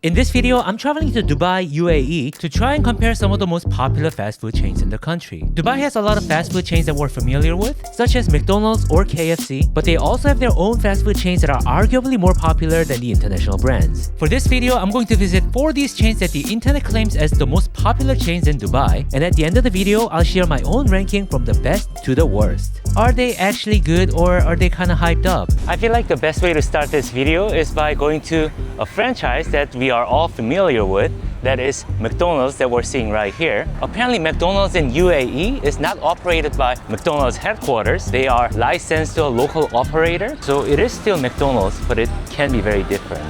In this video, I'm traveling to Dubai, UAE to try and compare some of the most popular fast food chains in the country. Dubai has a lot of fast food chains that we're familiar with, such as McDonald's or KFC, but they also have their own fast food chains that are arguably more popular than the international brands. For this video, I'm going to visit 4 of these chains that the internet claims as the most popular chains in Dubai, and at the end of the video, I'll share my own ranking from the best to the worst. Are they actually good or are they kind of hyped up? I feel like the best way to start this video is by going to a franchise that we are all familiar with, that is McDonald's that we're seeing right here. Apparently McDonald's in UAE is not operated by McDonald's headquarters. They are licensed to a local operator. So it is still McDonald's, but it can be very different.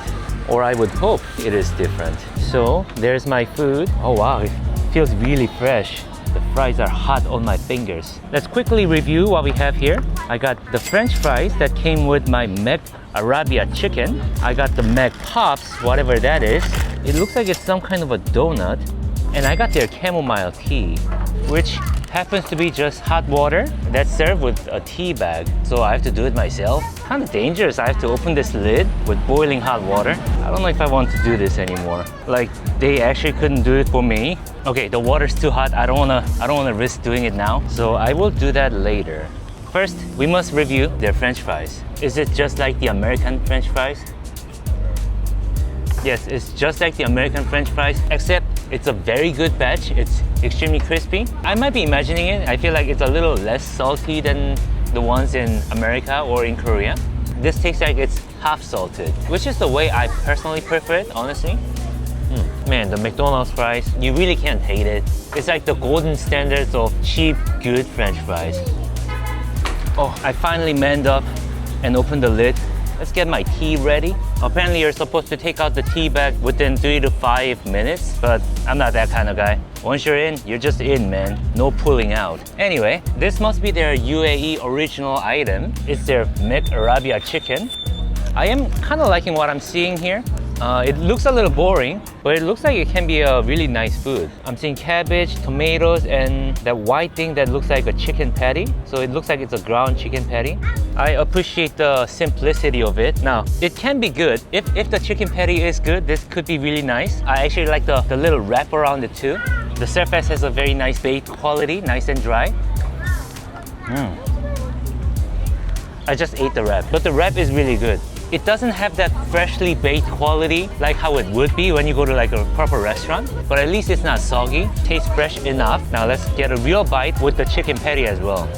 Or I would hope it is different. So there's my food. Oh wow, it feels really fresh. The fries are hot on my fingers. Let's quickly review what we have here. I got the French fries that came with my Arabia chicken. I got the Mac Pops, whatever that is. It looks like it's some kind of a donut. And I got their chamomile tea, which happens to be just hot water that's served with a tea bag. So I have to do it myself. Kind of dangerous. I have to open this lid with boiling hot water. I don't know if I want to do this anymore. Like, they actually couldn't do it for me. Okay, the water's too hot. I don't wanna risk doing it now. So I will do that later. First, we must review their French fries. Is it just like the American French fries? Yes, it's just like the American French fries, except it's a very good batch. It's extremely crispy. I might be imagining it. I feel like it's a little less salty than the ones in America or in Korea. This tastes like it's half salted, which is the way I personally prefer it, honestly. Man, the McDonald's fries, you really can't hate it. It's like the golden standards of cheap, good French fries. Oh, I finally manned up and opened the lid. Let's get my tea ready. Apparently you're supposed to take out the tea bag within 3 to 5 minutes, but I'm not that kind of guy. Once you're in, you're just in, man. No pulling out. Anyway, this must be their UAE original item. It's their Arabia chicken. I am kind of liking what I'm seeing here. It looks a little boring, but it looks like it can be a really nice food. I'm seeing cabbage, tomatoes, and that white thing that looks like a chicken patty. So it looks like it's a ground chicken patty. I appreciate the simplicity of it. Now, it can be good. If the chicken patty is good, this could be really nice. I actually like the little wrap around it too. The surface has a very nice baked quality, nice and dry. I just ate the wrap, but the wrap is really good. It doesn't have that freshly baked quality like how it would be when you go to like a proper restaurant, but at least it's not soggy, tastes fresh enough. Now let's get a real bite with the chicken patty as well.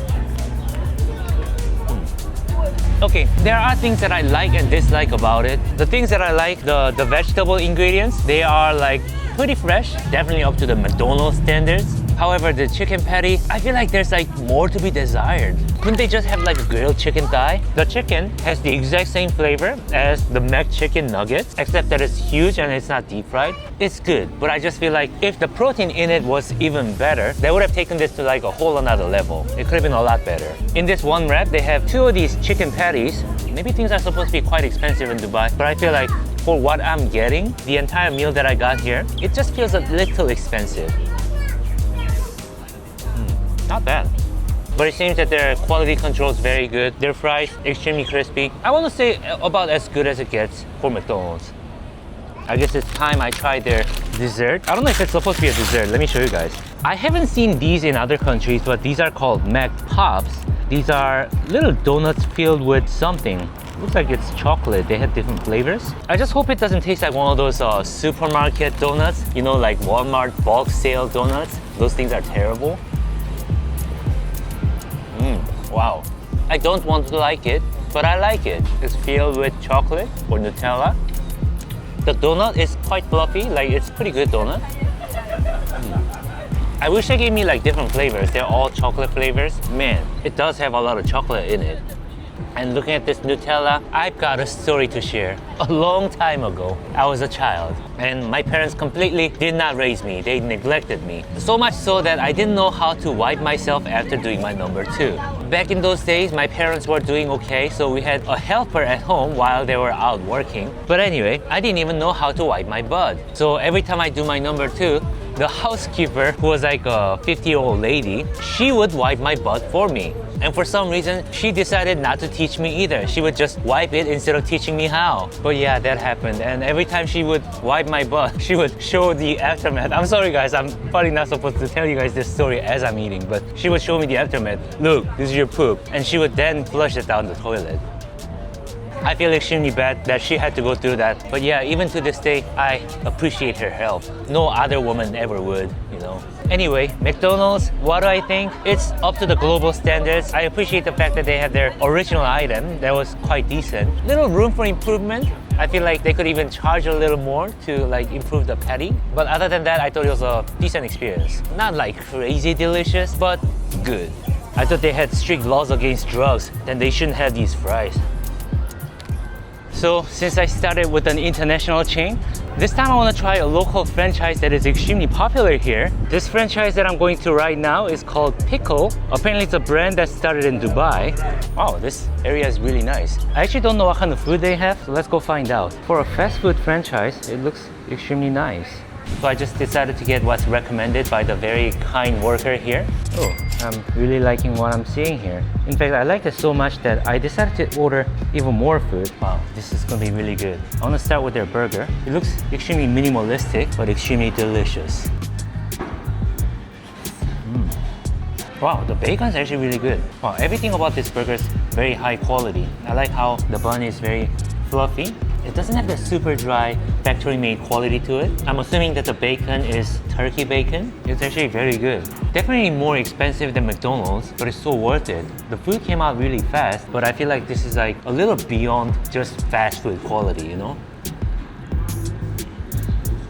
Okay, there are things that I like and dislike about it. The things that I like, the vegetable ingredients, they are like pretty fresh, definitely up to the McDonald's standards. However, the chicken patty, I feel like there's like more to be desired. Couldn't they just have like a grilled chicken thigh? The chicken has the exact same flavor as the Mac chicken nuggets, except that it's huge and it's not deep fried. It's good, but I just feel like if the protein in it was even better, they would have taken this to like a whole another level. It could have been a lot better. In this one wrap, they have 2 of these chicken patties. Maybe things are supposed to be quite expensive in Dubai, but I feel like for what I'm getting, the entire meal that I got here, it just feels a little expensive. Not bad. But it seems that their quality control is very good. Their fries, extremely crispy. I want to say about as good as it gets for McDonald's. I guess it's time I try their dessert. I don't know if it's supposed to be a dessert. Let me show you guys. I haven't seen these in other countries, but these are called Mac Pops. These are little donuts filled with something. Looks like it's chocolate. They have different flavors. I just hope it doesn't taste like one of those supermarket donuts. You know, like Walmart bulk sale donuts. Those things are terrible. Wow. I don't want to like it, but I like it. It's filled with chocolate or Nutella. The donut is quite fluffy, like it's pretty good donut. I wish they gave me like different flavors. They're all chocolate flavors. Man, it does have a lot of chocolate in it. And looking at this Nutella, I've got a story to share. A long time ago, I was a child and my parents completely did not raise me. They neglected me. So much so that I didn't know how to wipe myself after doing my number 2. Back in those days, my parents were doing okay, so we had a helper at home while they were out working. But anyway, I didn't even know how to wipe my butt. So every time I do my number 2, The housekeeper, who was like a 50-year-old lady, she would wipe my butt for me. And for some reason, she decided not to teach me either. She would just wipe it instead of teaching me how. But yeah, that happened. And every time she would wipe my butt, she would show the aftermath. I'm sorry guys, I'm probably not supposed to tell you guys this story as I'm eating, but she would show me the aftermath. Look, this is your poop. And she would then flush it down the toilet. I feel extremely bad that she had to go through that. But yeah, even to this day, I appreciate her help. No other woman ever would, you know. Anyway, McDonald's, what do I think? It's up to the global standards. I appreciate the fact that they had their original item that was quite decent. Little room for improvement. I feel like they could even charge a little more to like improve the patty. But other than that, I thought it was a decent experience. Not like crazy delicious, but good. I thought they had strict laws against drugs, then they shouldn't have these fries. So since I started with an international chain, this time I want to try a local franchise that is extremely popular here. This franchise that I'm going to right now is called Pickl. Apparently it's a brand that started in Dubai. Wow, this area is really nice. I actually don't know what kind of food they have, so let's go find out. For a fast food franchise, it looks extremely nice. So I just decided to get what's recommended by the very kind worker here. Oh, I'm really liking what I'm seeing here. In fact, I liked it so much that I decided to order even more food. Wow, this is gonna be really good. I wanna start with their burger. It looks extremely minimalistic, but extremely delicious. Wow, the bacon's actually really good. Wow, everything about this burger is very high quality. I like how the bun is very fluffy. It doesn't have that super dry factory-made quality to it. I'm assuming that the bacon is turkey bacon. It's actually very good. Definitely more expensive than McDonald's, but it's so worth it. The food came out really fast, but I feel like this is like a little beyond just fast food quality, you know?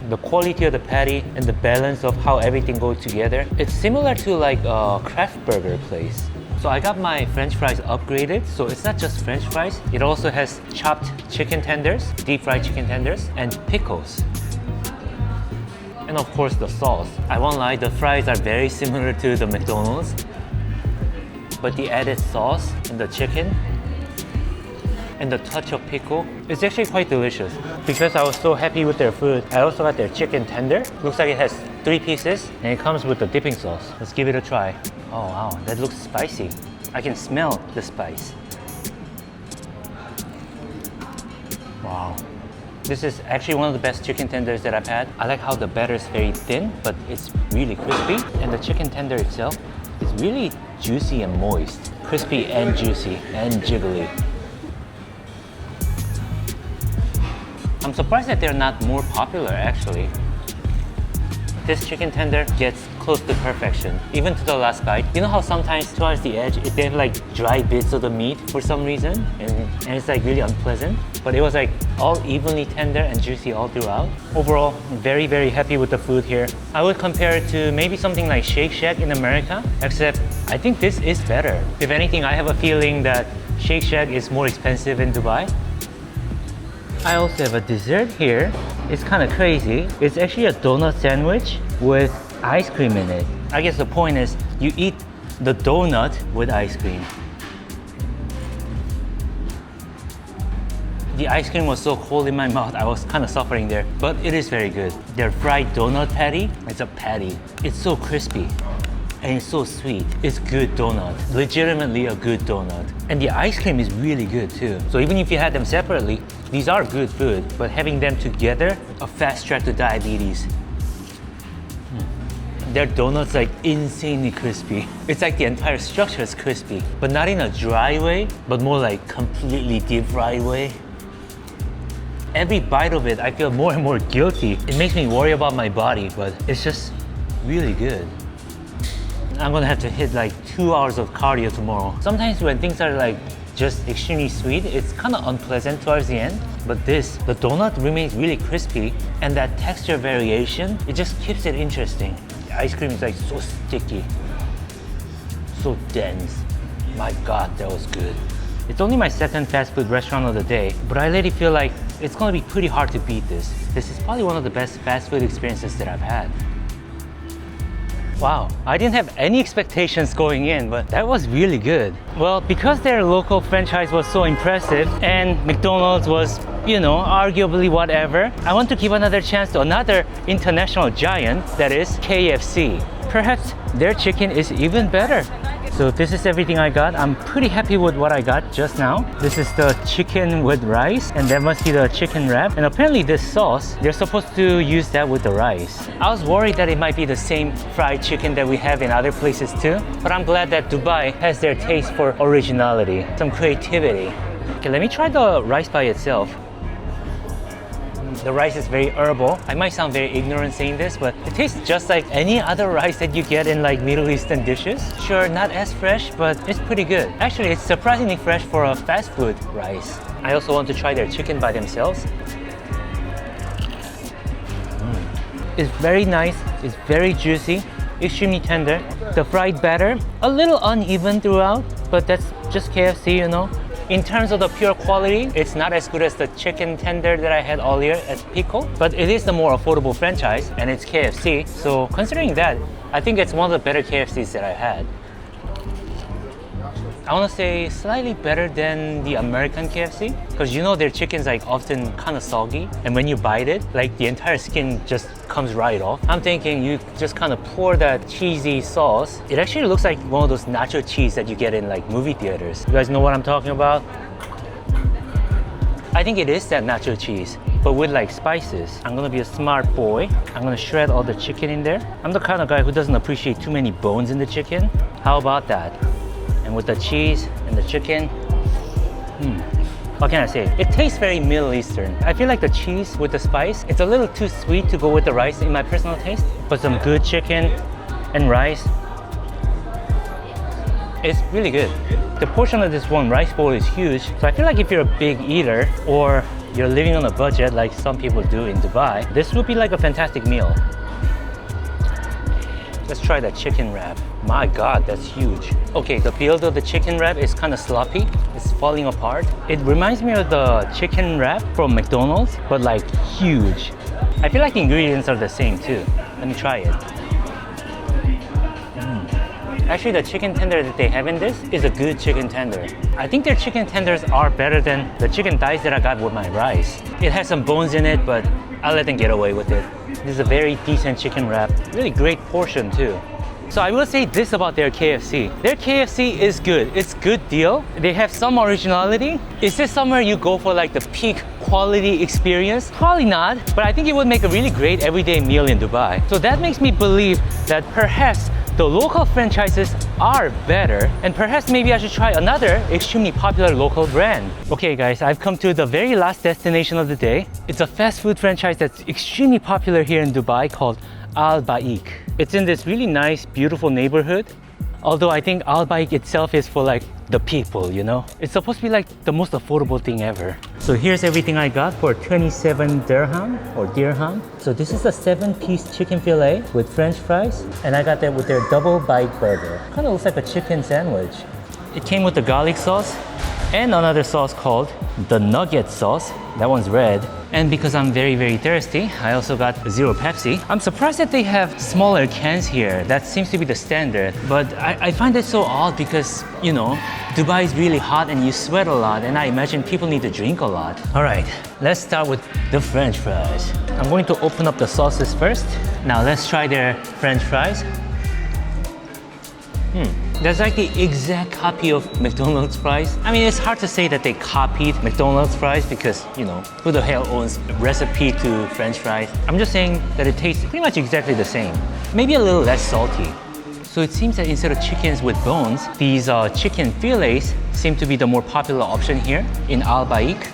The quality of the patty and the balance of how everything goes together, it's similar to like a craft burger place. So I got my French fries upgraded, so it's not just French fries, it also has chopped chicken tenders, deep fried chicken tenders, and pickles. And of course the sauce. I won't lie, the fries are very similar to the McDonald's, but the added sauce and the chicken and the touch of pickle, it's actually quite delicious. Because I was so happy with their food, I also got their chicken tender. Looks like it has 3 pieces and it comes with the dipping sauce. Let's give it a try. Oh wow, that looks spicy. I can smell the spice. Wow. This is actually one of the best chicken tenders that I've had. I like how the batter is very thin, but it's really crispy. And the chicken tender itself is really juicy and moist. Crispy and juicy and jiggly. I'm surprised that they're not more popular actually. This chicken tender gets close to perfection, even to the last bite. You know how sometimes towards the edge, they have like dry bits of the meat for some reason, and it's like really unpleasant. But it was like all evenly tender and juicy all throughout. Overall, very, very happy with the food here. I would compare it to maybe something like Shake Shack in America, except I think this is better. If anything, I have a feeling that Shake Shack is more expensive in Dubai. I also have a dessert here. It's kind of crazy. It's actually a donut sandwich with ice cream in it. I guess the point is you eat the donut with ice cream. The ice cream was so cold in my mouth, I was kind of suffering there, but it is very good. Their fried donut patty, it's a patty. It's so crispy and it's so sweet. It's good donut, legitimately a good donut. And the ice cream is really good too. So even if you had them separately, these are good food, but having them together, a fast track to diabetes. Their donut's like insanely crispy. It's like the entire structure is crispy, but not in a dry way, but more like completely deep fried way. Every bite of it, I feel more and more guilty. It makes me worry about my body, but it's just really good. I'm gonna have to hit like 2 hours of cardio tomorrow. Sometimes when things are like just extremely sweet, it's kind of unpleasant towards the end. But this, the donut remains really crispy, and that texture variation, it just keeps it interesting. The ice cream is like so sticky, so dense. My God, that was good. It's only my second fast food restaurant of the day, but I really feel like it's gonna be pretty hard to beat this. This is probably one of the best fast food experiences that I've had. Wow, I didn't have any expectations going in, but that was really good. Well, because their local franchise was so impressive and McDonald's was you know, arguably whatever, I want to give another chance to another international giant, that is KFC. Perhaps their chicken is even better. So this is everything I got. I'm pretty happy with what I got just now. This is the chicken with rice, and that must be the chicken wrap. And apparently this sauce, they're supposed to use that with the rice. I was worried that it might be the same fried chicken that we have in other places too, but I'm glad that Dubai has their taste for originality, some creativity. Okay, let me try the rice by itself. The rice is very herbal. I might sound very ignorant saying this, but it tastes just like any other rice that you get in like Middle Eastern dishes. Sure, not as fresh, but it's pretty good. Actually, it's surprisingly fresh for a fast food rice. I also want to try their chicken by themselves. It's very nice, it's very juicy, extremely tender. The fried batter, a little uneven throughout, but that's just KFC, you know. In terms of the pure quality, it's not as good as the chicken tender that I had earlier at Pickl, but it is the more affordable franchise and it's KFC. So considering that, I think it's one of the better KFCs that I've had. I want to say slightly better than the American KFC, because you know their chicken's like often kind of soggy, and when you bite it, like the entire skin just comes right off. I'm thinking you just kind of pour that cheesy sauce. It actually looks like one of those nacho cheese that you get in like movie theaters. You guys know what I'm talking about? I think it is that nacho cheese, but with like spices. I'm gonna be a smart boy. I'm gonna shred all the chicken in there. I'm the kind of guy who doesn't appreciate too many bones in the chicken. How about that? And with the cheese and the chicken, what can I say? It tastes very Middle Eastern. I feel like the cheese with the spice, it's a little too sweet to go with the rice in my personal taste, but some good chicken and rice, it's really good. The portion of this one rice bowl is huge, so I feel like if you're a big eater or you're living on a budget like some people do in Dubai, this would be like a fantastic meal. Let's try that chicken wrap. My God, that's huge. Okay, the build of the chicken wrap is kind of sloppy. It's falling apart. It reminds me of the chicken wrap from McDonald's, but like huge. I feel like the ingredients are the same too. Let me try it. Actually, the chicken tender that they have in this is a good chicken tender. I think their chicken tenders are better than the chicken thighs that I got with my rice. It has some bones in it, but I'll let them get away with it. This is a very decent chicken wrap. Really great portion too. So I will say this about their KFC. Their KFC is good. It's good deal. They have some originality. Is this somewhere you go for like the peak quality experience? Probably not, but I think it would make a really great everyday meal in Dubai. So that makes me believe that perhaps the local franchises are better, and perhaps maybe I should try another extremely popular local brand. Okay guys, I've come to the very last destination of the day. It's a fast food franchise that's extremely popular here in Dubai called Albaik. It's in this really nice, beautiful neighborhood. Although I think Albaik itself is for like the people, you know? It's supposed to be like the most affordable thing ever. So here's everything I got for 27 dirham or dirham. So this is a 7-piece chicken fillet with french fries, and I got that with their double bite burger. Kind of looks like a chicken sandwich. It came with the garlic sauce and another sauce called the nugget sauce. That one's red. And because I'm very, very thirsty, I also got zero Pepsi. I'm surprised that they have smaller cans here. That seems to be the standard. But I find it so odd because, you know, Dubai is really hot and you sweat a lot, and I imagine people need to drink a lot. All right, let's start with the french fries. I'm going to open up the sauces first. Now let's try their french fries. That's like the exact copy of McDonald's fries. I mean, it's hard to say that they copied McDonald's fries because, you know, who the hell owns a recipe to French fries? I'm just saying that it tastes pretty much exactly the same. Maybe a little less salty. So it seems that instead of chickens with bones, these chicken fillets seem to be the more popular option here in Albaik.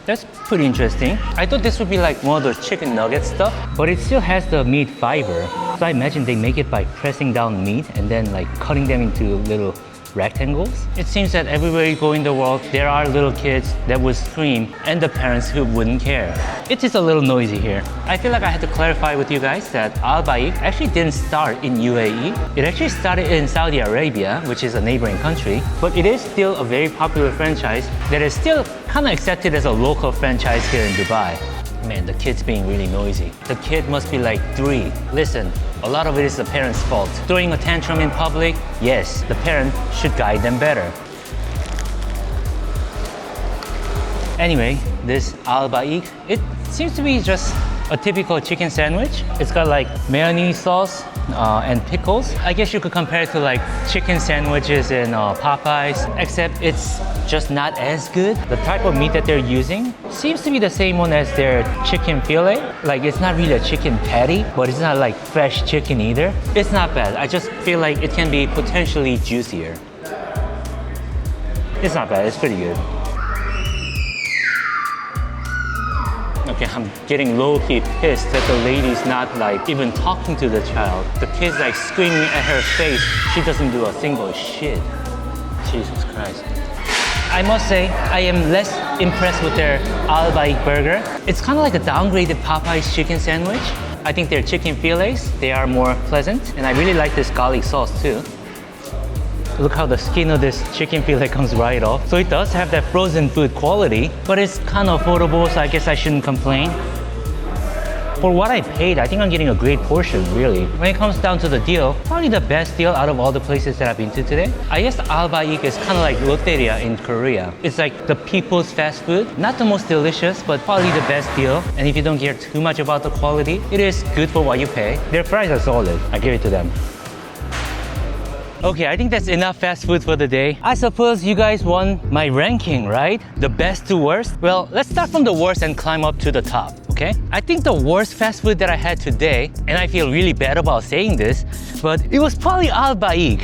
That's pretty interesting. I thought this would be like one of those chicken nugget stuff, but it still has the meat fiber. So I imagine they make it by pressing down meat and then like cutting them into little rectangles. It seems that everywhere you go in the world, there are little kids that would scream and the parents who wouldn't care. It's just a little noisy here. I feel like I had to clarify with you guys that Albaik actually didn't start in UAE. It actually started in Saudi Arabia, which is a neighboring country, but it is still a very popular franchise that is still kind of accepted as a local franchise here in Dubai. Man, the kid's being really noisy. The kid must be like 3. Listen, a lot of it is the parents' fault. Throwing a tantrum in public, yes, the parent should guide them better. Anyway, this Albaik, it seems to be just a typical chicken sandwich. It's got like mayonnaise sauce and pickles. I guess you could compare it to like chicken sandwiches in Popeyes, except it's just not as good. The type of meat that they're using seems to be the same one as their chicken fillet. Like it's not really a chicken patty, but it's not like fresh chicken either. It's not bad. I just feel like it can be potentially juicier. It's not bad, it's pretty good. Okay, I'm getting low-key pissed that the lady's not like even talking to the child. The kid's like screaming at her face. She doesn't do a single shit. Jesus Christ. I must say, I am less impressed with their Albaik burger. It's kind of like a downgraded Popeyes chicken sandwich. I think their chicken fillets, they are more pleasant. And I really like this garlic sauce too. Look how the skin of this chicken fillet comes right off. So it does have that frozen food quality, but it's kind of affordable, so I guess I shouldn't complain. For what I paid, I think I'm getting a great portion, really. When it comes down to the deal, probably the best deal out of all the places that I've been to today. I guess Albaik is kind of like Lotteria in Korea. It's like the people's fast food. Not the most delicious, but probably the best deal. And if you don't care too much about the quality, it is good for what you pay. Their fries are solid. I give it to them. Okay, I think that's enough fast food for the day. I suppose you guys want my ranking, right? The best to worst? Well, let's start from the worst and climb up to the top, okay? I think the worst fast food that I had today, and I feel really bad about saying this, but it was probably Albaik.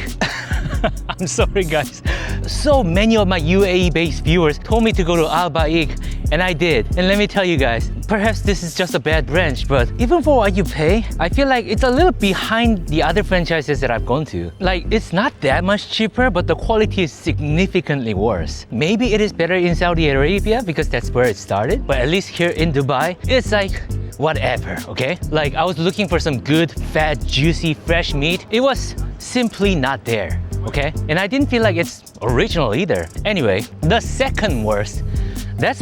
I'm sorry guys. So many of my UAE-based viewers told me to go to Albaik, and I did. And let me tell you guys, perhaps this is just a bad branch, but even for what you pay, I feel like it's a little behind the other franchises that I've gone to. Like, it's not that much cheaper, but the quality is significantly worse. Maybe it is better in Saudi Arabia because that's where it started, but at least here in Dubai, it's like, whatever, okay? Like, I was looking for some good, fat, juicy, fresh meat. It was simply not there, okay? And I didn't feel like it's original either. Anyway, the second worst, I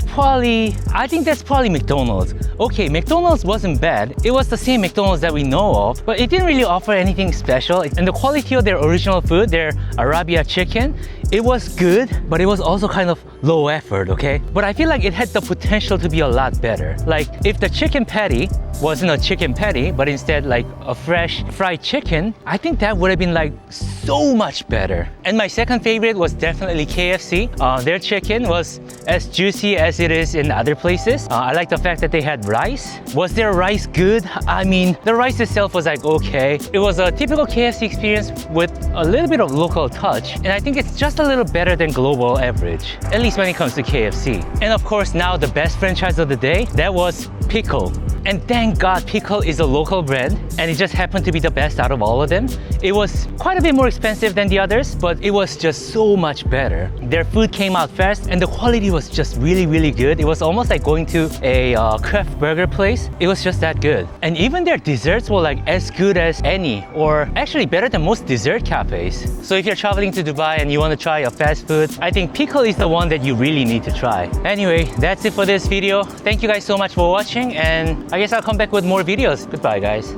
think that's probably McDonald's. Okay, McDonald's wasn't bad. It was the same McDonald's that we know of, but it didn't really offer anything special. And the quality of their original food, their Arabia chicken, it was good, but it was also kind of low effort, okay? But I feel like it had the potential to be a lot better. Like, if the chicken patty wasn't a chicken patty, but instead like a fresh fried chicken, I think that would have been like so much better. And my second favorite was definitely KFC. Their chicken was as juicy as it is in other places. I like the fact that they had rice. Was their rice good? I mean, the rice itself was like okay. It was a typical KFC experience with a little bit of local touch, and I think it's just a little better than global average, at least when it comes to KFC. And of course, now the best franchise of the day, that was Pickl. And thank God Pickl is a local brand, and it just happened to be the best out of all of them. It was quite a bit more expensive than the others, but it was just so much better. Their food came out fast, and the quality was just really, really good. It was almost like going to a craft burger place. It was just that good. And even their desserts were like as good as any, or actually better than most dessert cafes. So if you're traveling to Dubai and you want to try a fast food, I think Pickl is the one that you really need to try. Anyway, that's it for this video. Thank you guys so much for watching, and I guess I'll come back with more videos. Goodbye, guys.